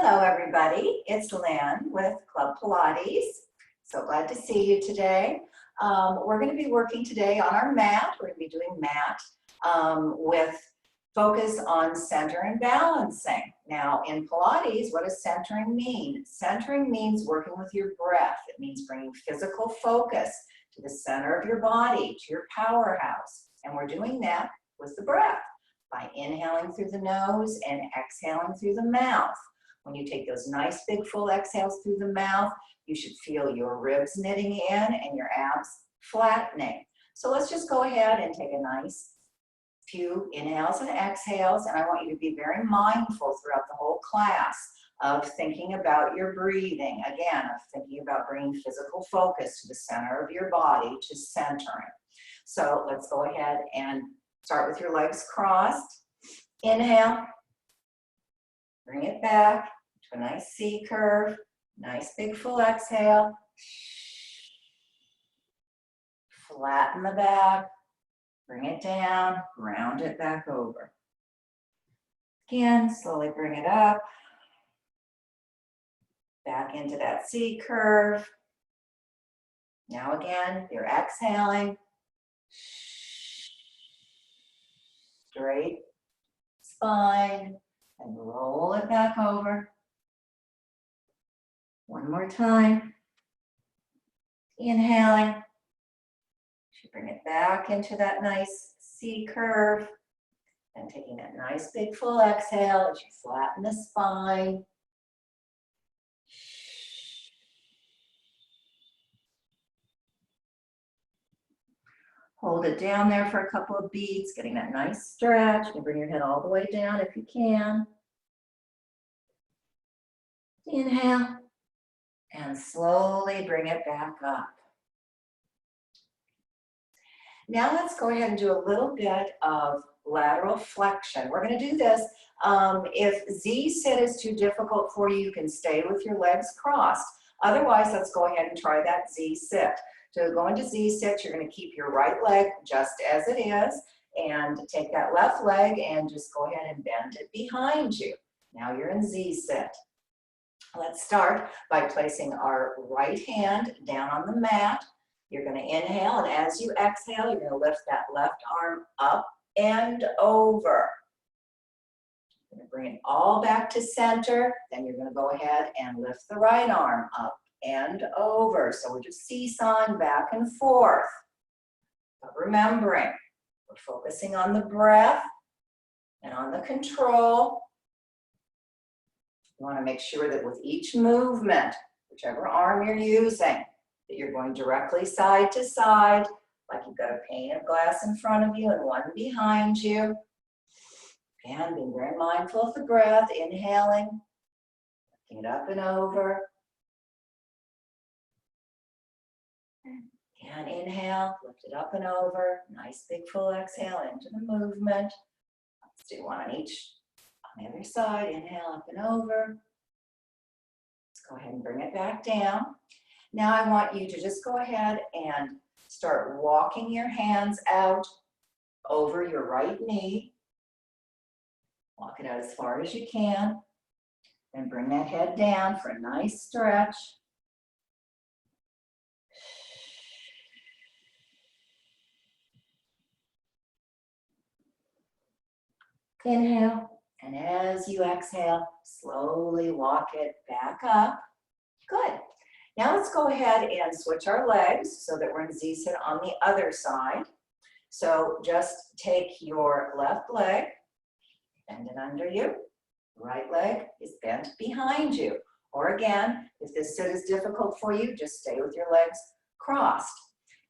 Hello, everybody. It's Lynne with Club Pilates. So glad to see you today. We're going to be working today on our mat. We're going to be doing mat with focus on center and balancing. Now, in Pilates, what does centering mean? Centering means working with your breath. It means bringing physical focus to the center of your body, to your powerhouse. And we're doing that with the breath by inhaling through the nose and exhaling through the mouth. When you take those nice big full exhales through the mouth, you should feel your ribs knitting in and your abs flattening. So let's just go ahead and take a nice few inhales and exhales, and I want you to be very mindful throughout the whole class of thinking about your breathing. Again, of thinking about bringing physical focus to the center of your body, to centering. So let's go ahead and start with your legs crossed. Inhale, bring it back to a nice C curve, nice big full exhale. Flatten the back, bring it down, round it back over. Again, slowly bring it up, back into that C curve. Now again, you're exhaling. Straight spine, and roll it back over. One more time. Inhaling. Should bring it back into that nice C curve. And taking that nice big full exhale as you flatten the spine. Hold it down there for a couple of beats, getting that nice stretch. You can bring your head all the way down if you can. Inhale, and slowly bring it back up. Now let's go ahead and do a little bit of lateral flexion. We're going to do this. If Z-sit is too difficult for you, you can stay with your legs crossed. Otherwise, let's go ahead and try that Z-sit. To go into Z-sit, you're going to keep your right leg just as it is, and take that left leg and just go ahead and bend it behind you. Now you're in Z-sit. Let's start by placing our right hand down on the mat. You're going to inhale, and as you exhale, you're going to lift that left arm up and over. You're going to bring it all back to center. Then you're going to go ahead and lift the right arm up and over. So we're just seesawing back and forth. But remembering, we're focusing on the breath and on the control. You want to make sure that with each movement, whichever arm you're using, that you're going directly side to side, like you've got a pane of glass in front of you and one behind you. Again, being very mindful of the breath, inhaling, lifting it up and over. And inhale, lift it up and over. Nice big full exhale into the movement. Let's do one on each, on the other side. Inhale, up and over. Let's go ahead and bring it back down. Now I want you to just go ahead and start walking your hands out over your right knee. Walk it out as far as you can. Then bring that head down for a nice stretch. Inhale, and as you exhale, slowly walk it back up. Good. Now let's go ahead and switch our legs so that we're in Z-sit on the other side. So just take your left leg, bend it under you. Right leg is bent behind you. Or again, if this sit is difficult for you, just stay with your legs crossed.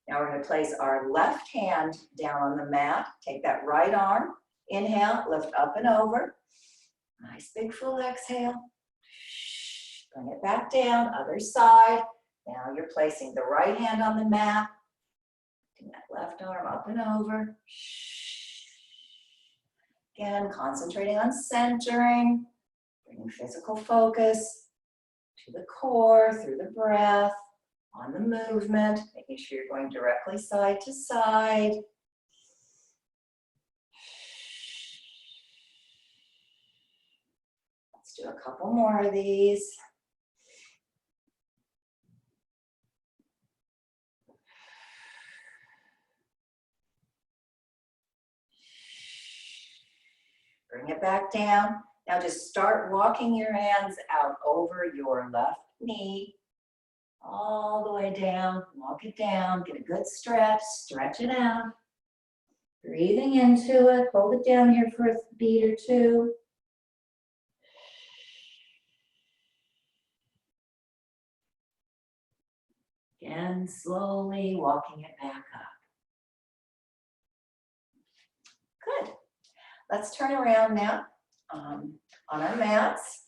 Now we're going to place our left hand down on the mat. Take that right arm. Inhale, lift up and over. Nice big full exhale. Bring it back down, other side. Now you're placing the right hand on the mat. Lifting that left arm up and over. Again, concentrating on centering, bringing physical focus to the core, through the breath, on the movement, making sure you're going directly side to side. Let's do Do a couple more of these. Bring it back down. Now just start walking your hands out over your left knee, all the way down. Walk it down, get a good stretch it out. Breathing into it, hold it down here for a beat or two. Again, slowly walking it back up. Good. Let's turn around now on our mats.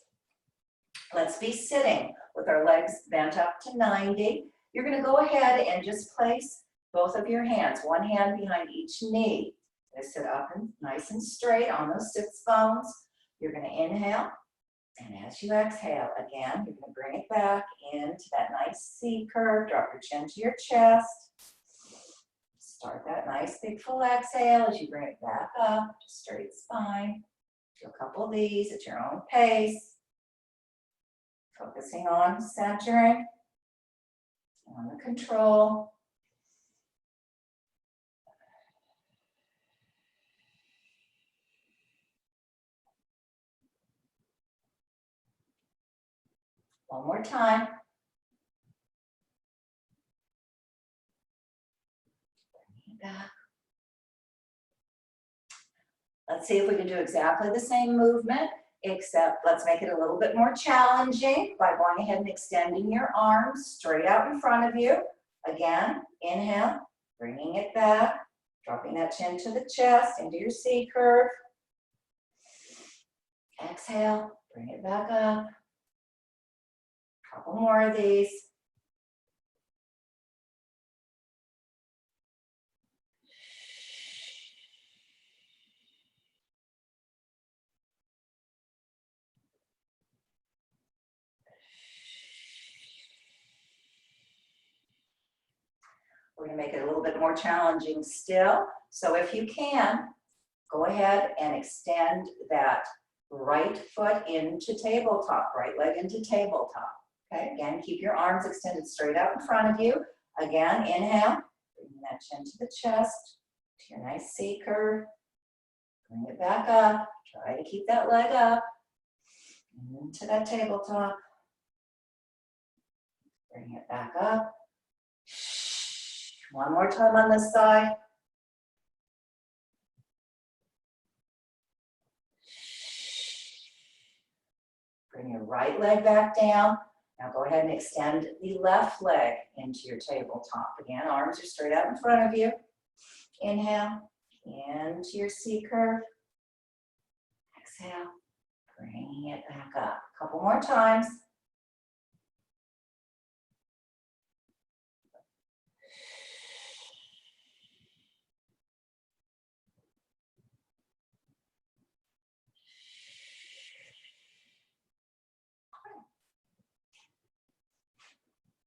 Let's be sitting with our legs bent up to 90. You're going to go ahead and just place both of your hands, one hand behind each knee. Sit up and nice and straight on those sits bones. You're going to inhale, and as you exhale, again, you're going to bring it back into that nice C curve. Drop your chin to your chest. Start that nice big full exhale as you bring it back up to straight spine. Do a couple of these at your own pace. Focusing on centering, on the control. One more time. Bring it back. Let's see if we can do exactly the same movement, except let's make it a little bit more challenging by going ahead and extending your arms straight out in front of you. Again, inhale, bringing it back, dropping that chin to the chest into your C curve. Exhale, bring it back up. Couple more of these. We're going to make it a little bit more challenging still. So if you can, go ahead and extend that right foot into tabletop, right leg into tabletop. Okay, again, keep your arms extended straight out in front of you. Again, inhale, bring that chin to the chest, to your nice C curve. Bring it back up. Try to keep that leg up. Into that tabletop. Bring it back up. One more time on this side. Bring your right leg back down. Now go ahead and extend the left leg into your tabletop. Again, arms are straight out in front of you. Inhale, into your C curve. Exhale, bringing it back up. A couple more times.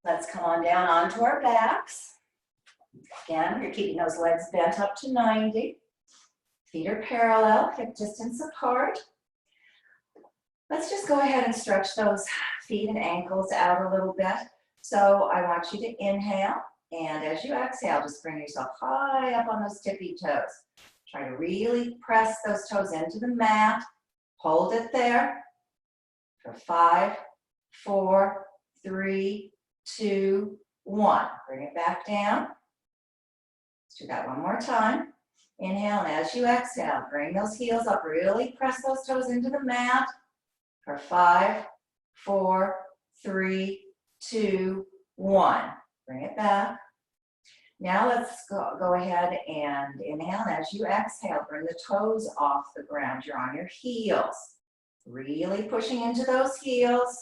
Let's come on down onto our backs. Again, you're keeping those legs bent up to 90. Feet are parallel, hip distance apart. Let's just go ahead and stretch those feet and ankles out a little bit. So I want you to inhale, and as you exhale, just bring yourself high up on those tippy toes. Try to really press those toes into the mat. Hold it there for 5, 4, 3, 2, 1. Bring it back down. Let's do that one more time. Inhale, and as you exhale, bring those heels up. Really press those toes into the mat for 5, 4, 3, 2, 1. Bring it back. Now let's go ahead and inhale, and as you exhale, bring the toes off the ground. You're on your heels. Really pushing into those heels.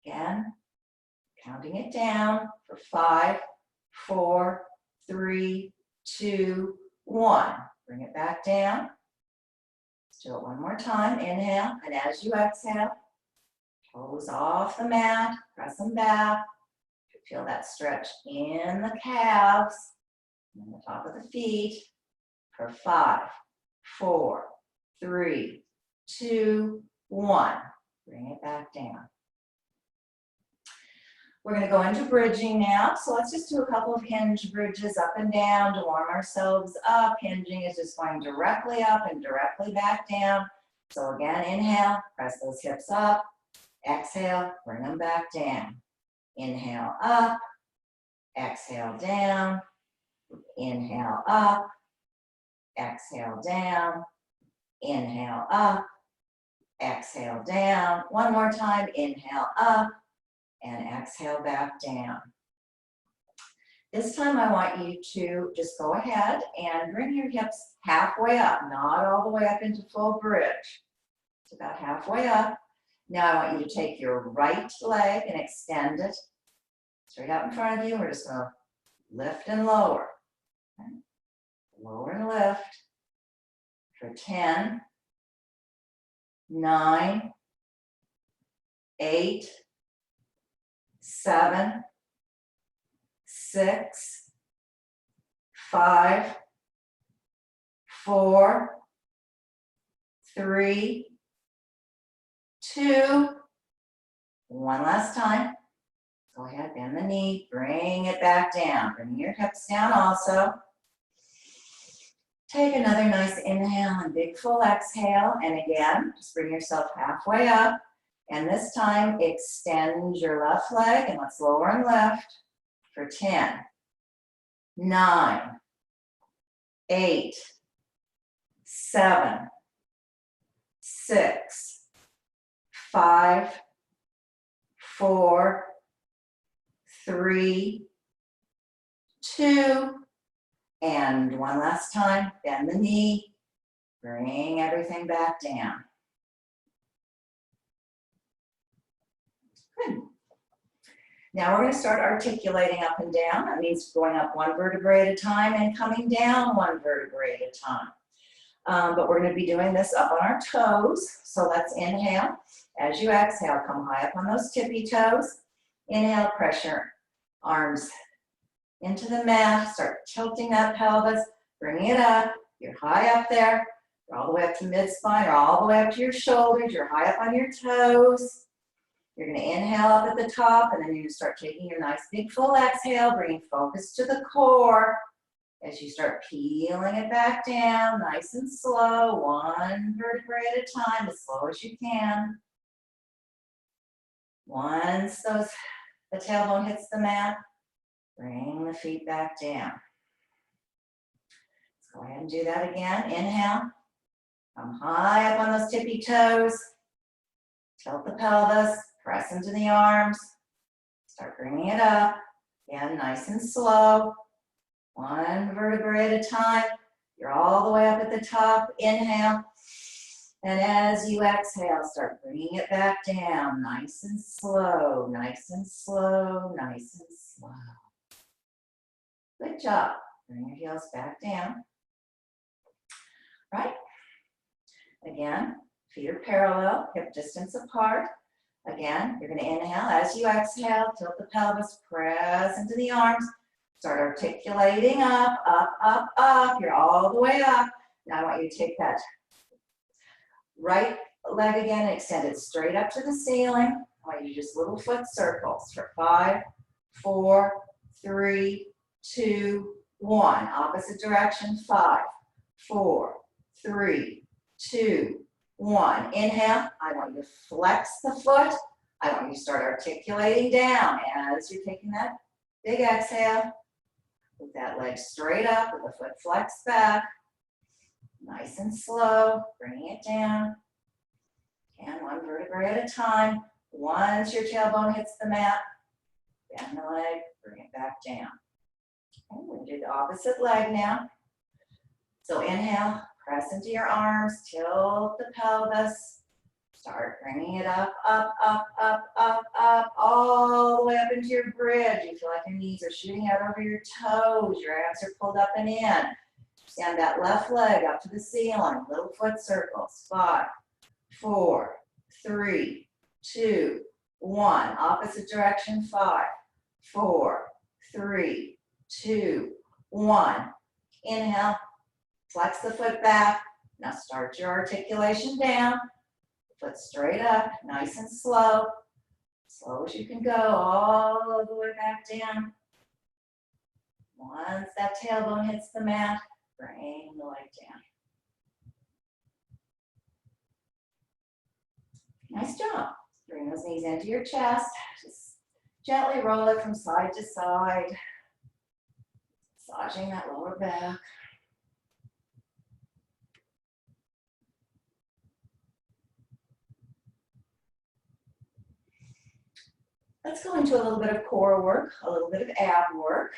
Again, counting it down for 5, 4, 3, 2, 1. Bring it back down. Let's do it one more time. Inhale, and as you exhale, toes off the mat, press them back. Feel that stretch in the calves, and the top of the feet for 5, 4, 3, 2, 1. Bring it back down. We're going to go into bridging now. So let's just do a couple of hinge bridges up and down to warm ourselves up. Hinging is just going directly up and directly back down. So again, inhale, press those hips up. Exhale, bring them back down. Inhale up, exhale down. Inhale up, exhale down. Inhale up, exhale down. One more time, inhale up and exhale back down. This time I want you to just go ahead and bring your hips halfway up, not all the way up into full bridge. It's about halfway up. Now I want you to take your right leg and extend it straight out in front of you. We're just going to lift and lower. Okay. Lower and lift for 10, 9, 8, 7, 6, 5, 4, 3, 2, one last time. Go ahead, bend the knee, bring it back down. Bring your hips down also. Take another nice inhale and big full exhale. And again, just bring yourself halfway up. And this time, extend your left leg and let's lower and lift for 10, 9, 8, 7, 6, 5, 4, 3, 2, and one last time, bend the knee, bring everything back down. Good. Now we're going to start articulating up and down. That means going up one vertebrae at a time and coming down one vertebrae at a time. But we're going to be doing this up on our toes. So let's inhale. As you exhale, come high up on those tippy toes. Inhale, press your arms into the mat. Start tilting that pelvis, bringing it up. You're high up there. You're all the way up to mid-spine. You're all the way up to your shoulders. You're high up on your toes. You're going to inhale up at the top, and then you're going to start taking your nice big full exhale, bringing focus to the core. As you start peeling it back down, nice and slow, one vertebrae at a time, as slow as you can. Once the tailbone hits the mat, bring the feet back down. Let's go ahead and do that again. Inhale, come high up on those tippy toes, tilt the pelvis, press into the arms, start bringing it up. Again, nice and slow. One vertebrae at a time. You're all the way up at the top. Inhale. And as you exhale, start bringing it back down. Nice and slow, nice and slow, nice and slow. Good job. Bring your heels back down. Right? Again, feet are parallel, hip distance apart. Again, you're going to inhale. As you exhale, tilt the pelvis, press into the arms. Start articulating up, up, up, up. You're all the way up. Now I want you to take that right leg again and extend it straight up to the ceiling. I want you to just little foot circles for 5, 4, 3, 2, 1. Opposite direction, 5, 4, 3, 2, 1. Inhale. I want you to flex the foot. I want you to start articulating down as you're taking that big exhale. With that leg straight up, with the foot flexed back. Nice and slow, bringing it down. And one vertebrae at a time. Once your tailbone hits the mat, bend the leg, bring it back down. Okay, we're going to do the opposite leg now. So inhale, press into your arms, tilt the pelvis. Start bringing it up, up, up, up, up, up, all the way up into your bridge. You feel like your knees are shooting out over your toes. Your abs are pulled up and in. Stand that left leg up to the ceiling. Little foot circles. 5, 4, 3, 2, 1. Opposite direction. 5, 4, 3, 2, 1. Inhale. Flex the foot back. Now start your articulation down. Foot straight up, nice and slow. Slow as you can go, all the way back down. Once that tailbone hits the mat, bring the leg down. Nice job. Bring those knees into your chest. Just gently roll it from side to side, massaging that lower back. Let's go into a little bit of core work, a little bit of ab work.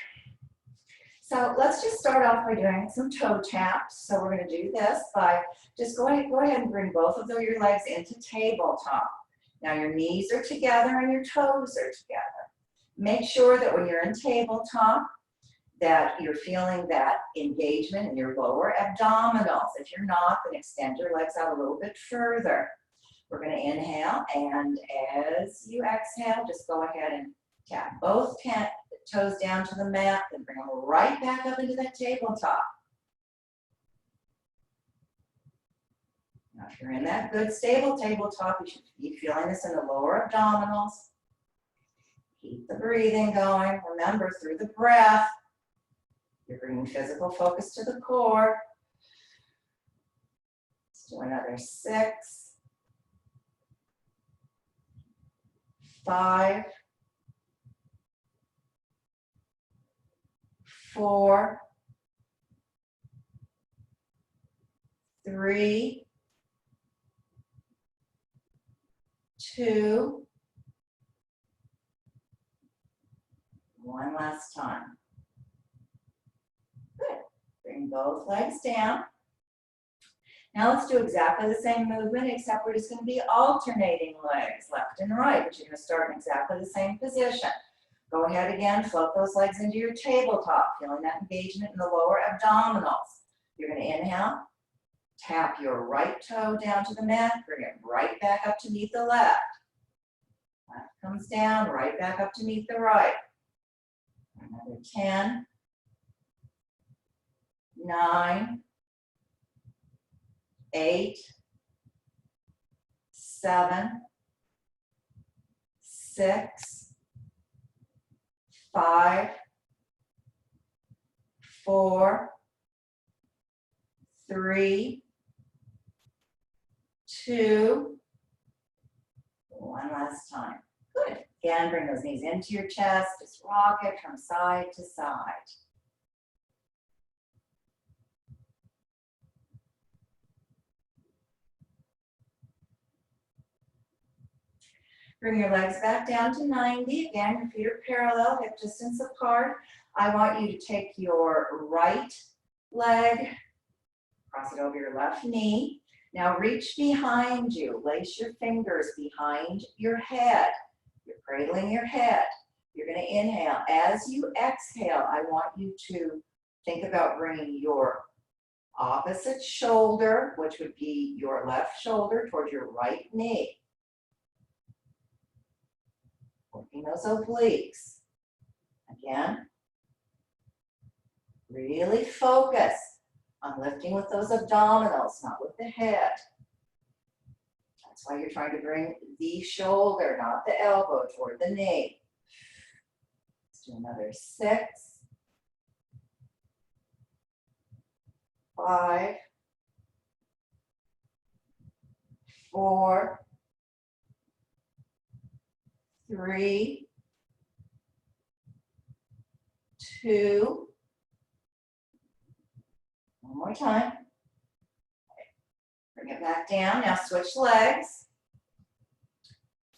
So let's just start off by doing some toe taps. So we're going to do this by just go ahead and bring both of your legs into tabletop. Now your knees are together and your toes are together. Make sure that when you're in tabletop that you're feeling that engagement in your lower abdominals. If you're not, then extend your legs out a little bit further. We're going to inhale, and as you exhale, just go ahead and tap both toes down to the mat, then bring them right back up into that tabletop. Now, if you're in that good, stable tabletop, you should be feeling this in the lower abdominals. Keep the breathing going. Remember, through the breath, you're bringing physical focus to the core. Let's do another 6, 5, 4, 3, 2, one last time. Good. Bring both legs down. Now let's do exactly the same movement, except we're just going to be alternating legs, left and right, but you're going to start in exactly the same position. Go ahead again, float those legs into your tabletop, feeling that engagement in the lower abdominals. You're going to inhale, tap your right toe down to the mat, bring it right back up to meet the left. Left comes down, right back up to meet the right. Another 10, 9, 8, 7, 6, 5, 4, 3, 2, one last time. Good. Again, bring those knees into your chest. Just rock it from side to side. Bring your legs back down to 90. Again, your feet are parallel, hip distance apart. I want you to take your right leg, cross it over your left knee. Now reach behind you. Lace your fingers behind your head. You're cradling your head. You're going to inhale. As you exhale, I want you to think about bringing your opposite shoulder, which would be your left shoulder, towards your right knee. Working those obliques. Again, really focus on lifting with those abdominals, not with the head. That's why you're trying to bring the shoulder, not the elbow, toward the knee. Let's do another 6, 5, 4, 3, 2, one more time. Bring it back down. Now switch legs.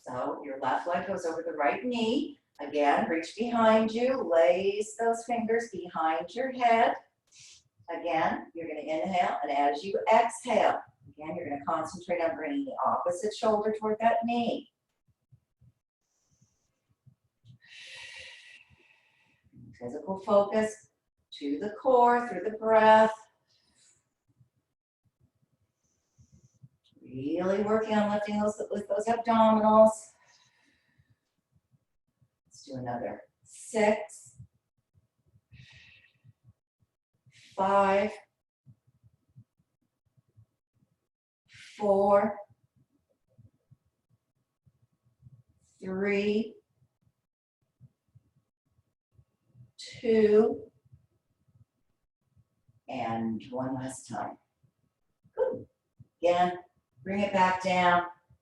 So your left leg goes over the right knee. Again, reach behind you. Lace those fingers behind your head. Again, you're going to inhale, and as you exhale, again, you're going to concentrate on bringing the opposite shoulder toward that knee. Physical focus to the core through the breath. Really working on lifting those abdominals. Let's do another 6, 5, 4, 3, 2, and one last time. Good. Again, bring it back down.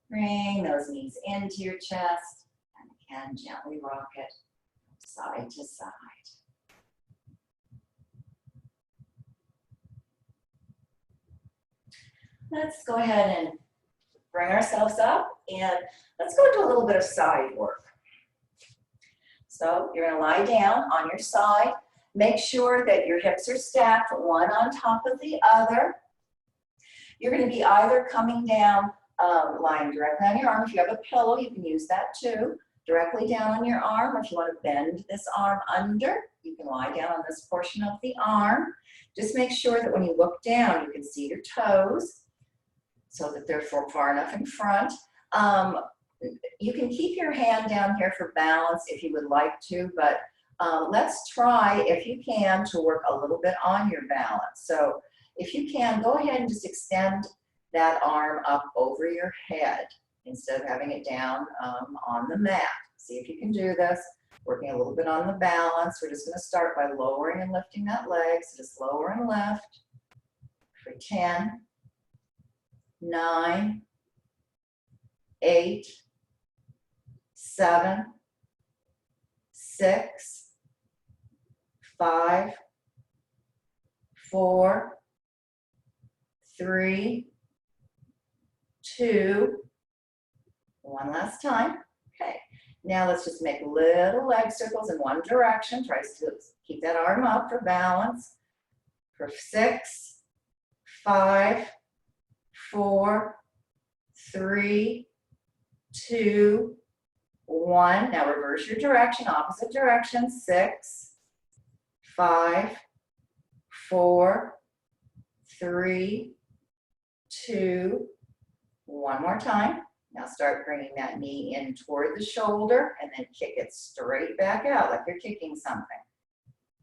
Bring those knees into your chest, and again, gently rock it side to side. Let's go ahead and bring ourselves up, and let's go into a little bit of side work. So you're going to lie down on your side. Make sure that your hips are stacked, one on top of the other. You're going to be either coming down, lying directly on your arm. If you have a pillow, you can use that too. Directly down on your arm. If you want to bend this arm under, you can lie down on this portion of the arm. Just make sure that when you look down, you can see your toes so that they're far enough in front. You can keep your hand down here for balance if you would like to, but let's try, if you can, to work a little bit on your balance. So if you can, go ahead and just extend that arm up over your head instead of having it down on the mat. See if you can do this, working a little bit on the balance. We're just going to start by lowering and lifting that leg. So just lower and lift for 10, 9, 8, 7, 6, 5, 4, 3, 2, one last time. Okay, now let's just make little leg circles in one direction. Try to keep that arm up for balance. For 6, 5, 4, 3, 2, 1. Now reverse your direction, opposite direction. 6, 5, 4, 3, 2, one more time. Now start bringing that knee in toward the shoulder and then kick it straight back out like you're kicking something.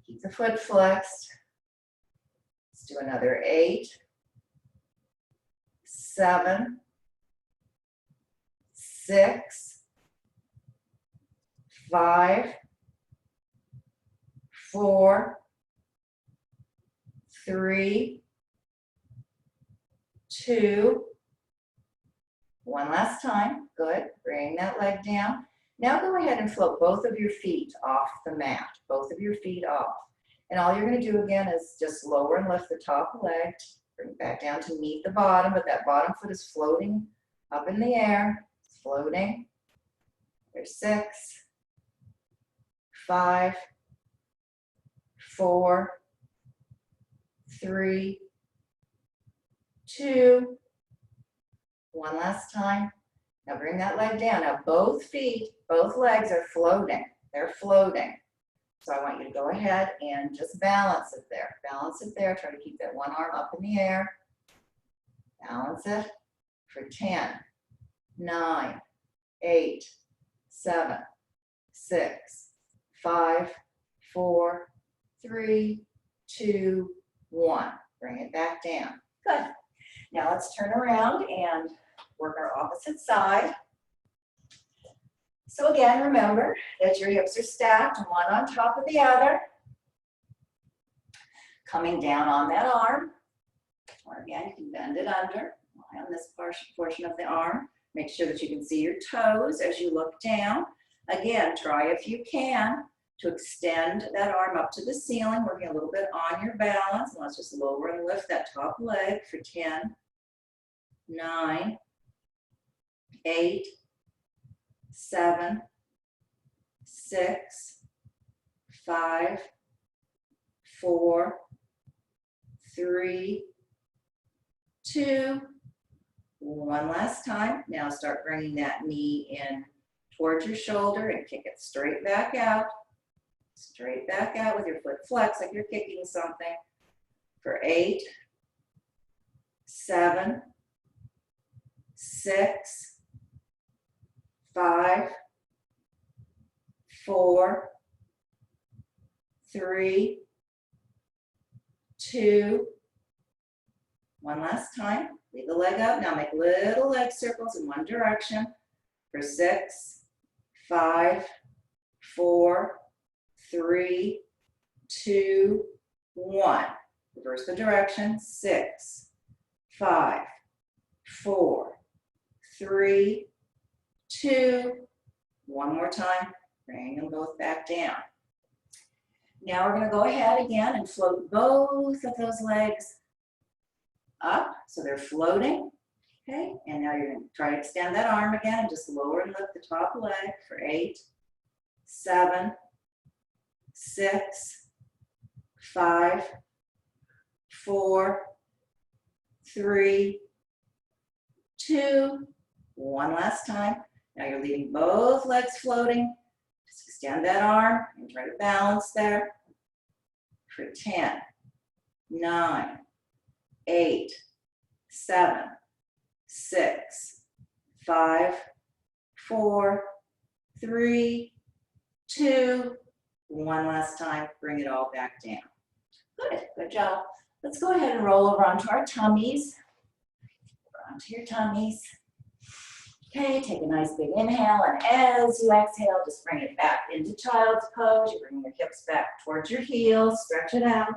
Keep the foot flexed. Let's do another 8, 7, 6, 5, 4, 3, 2, one last time. Good. Bring that leg down. Now go ahead and float both of your feet off the mat. Both of your feet off. And all you're going to do again is just lower and lift the top leg. Bring it back down to meet the bottom, but that bottom foot is floating up in the air. It's floating. There's 6, 5, 4, 3, 2, one last time. Now bring that leg down. Now both feet, both legs are floating. They're floating. So I want you to go ahead and just balance it there. Balance it there. Try to keep that one arm up in the air. Balance it for 10, 9, 8, 7, 6, 5, 4, 3, 2, 1. Bring it back down. Good. Now let's turn around and work our opposite side. So again, remember that your hips are stacked, one on top of the other. Coming down on that arm. Or again, you can bend it under, lie on this portion of the arm. Make sure that you can see your toes as you look down. Again, try if you can to extend that arm up to the ceiling, working a little bit on your balance. And let's just lower and lift that top leg for 10, 9, 8, 7, 6, 5, 4, 3, 2, one last time. Now start bringing that knee in towards your shoulder and kick it straight back out. Straight back out with your foot flexed like you're kicking something. For 8, 7, 6, 5, 4, 3, 2, one last time. Leave the leg up. Now make little leg circles in one direction. For 6, 5, 4, 3, 2, 1. Reverse the direction. 6, 5, 4, 3, 2. One more time. Bring them both back down. Now we're going to go ahead again and float both of those legs up so they're floating. Okay, and now you're going to try to extend that arm again and just lower and lift the top leg for 8, 7, 6, 5, 4, 3, 2. One last time. Now you're leaving both legs floating. Just extend that arm and try to balance there for 10, 9, 8, 7, 6, 5, 4, 3, 2. One last time. Bring it all back down. Good, good job. Let's go ahead and roll over onto our tummies. Onto your tummies. Okay, take a nice big inhale, and as you exhale, just bring it back into child's pose. You bring your hips back towards your heels, stretch it out.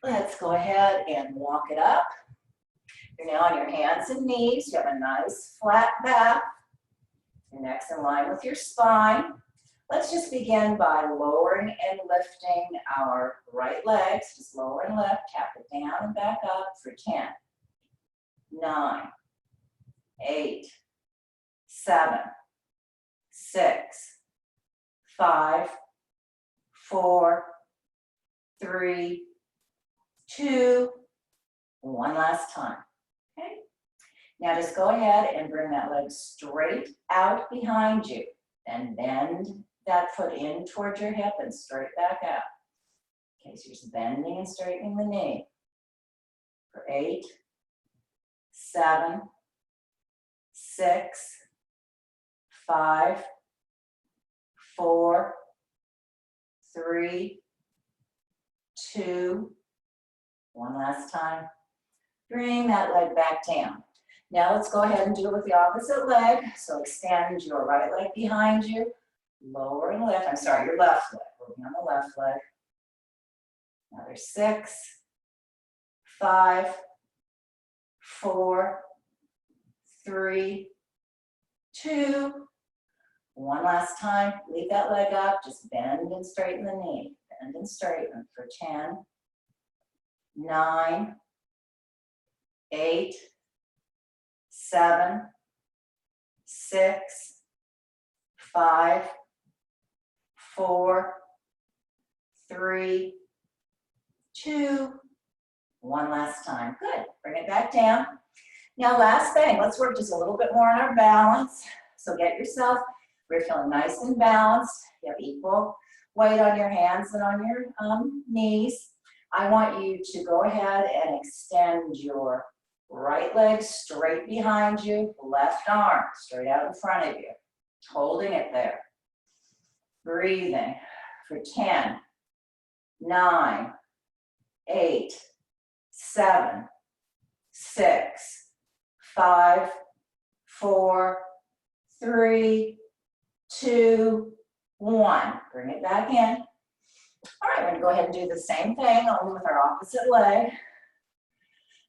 Let's go ahead and walk it up. You're now on your hands and knees. You have a nice flat back. Your neck's in line with your spine. Let's just begin by lowering and lifting our right legs. Just lower and lift, tap it down and back up for 10, 9, 8, 7, 6, 5, 4, 3, 2, one last time. Okay? Now just go ahead and bring that leg straight out behind you and bend that foot in towards your hip and straight back out. Okay, so you're just bending and straightening the knee for 8, 7, 6, 5, 4, 3, 2, one last time. Bring that leg back down. Now let's go ahead and do it with the opposite leg. So extend your right leg behind you. Lower and lift. I'm sorry, your left leg. Working on the left leg. Another 6, 5, 4, 3, 2. One last time. Leave that leg up. Just bend and straighten the knee. Bend and straighten for 10, 9, 8, 7, 6, 5, 4, 3, 2, one last time. Good. Bring it back down. Now, last thing, let's work just a little bit more on our balance. So get yourself, we're feeling nice and balanced. You have equal weight on your hands and on your knees. I want you to go ahead and extend your right leg straight behind you, left arm straight out in front of you, holding it there. Breathing for 10, 9, 8, 7, 6, 5, 4, 3, 2, 1. Bring it back in. All right, we're going to go ahead and do the same thing, only with our opposite leg.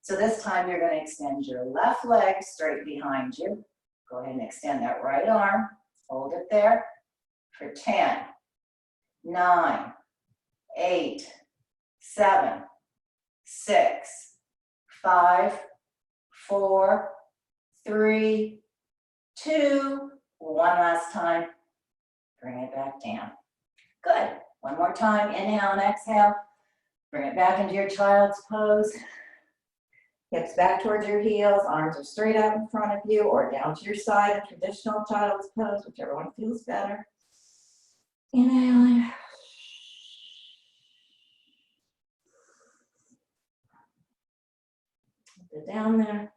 So this time you're going to extend your left leg straight behind you. Go ahead and extend that right arm. Hold it there for 10, 9, 8, 7, 6, 5, 4, 3, 2, one last time. Bring it back down. Good. One more time. Inhale and exhale. Bring it back into your child's pose. Hips back towards your heels. Arms are straight out in front of you or down to your side in traditional child's pose, whichever one feels better. Inhaling. Put it down there.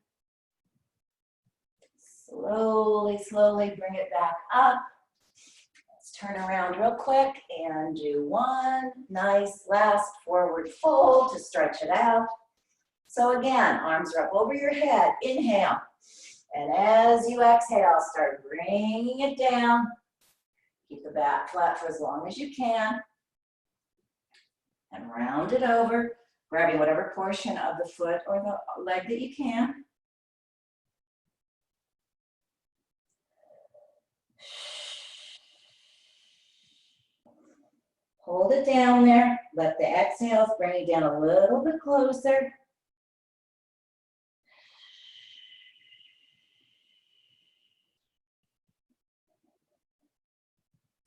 Slowly, slowly bring it back up. Let's turn around real quick and do one nice last forward fold to stretch it out. So again, arms are up over your head, inhale. And as you exhale, start bringing it down. Keep the back flat for as long as you can. And round it over, grabbing whatever portion of the foot or the leg that you can. Hold it down there. Let the exhales bring it down a little bit closer.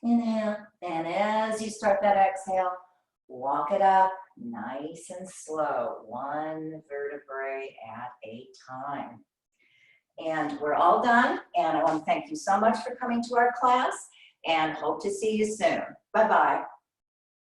Inhale, and as you start that exhale, walk it up nice and slow, one vertebrae at a time. And we're all done, and I want to thank you so much for coming to our class, and hope to see you soon. Bye-bye.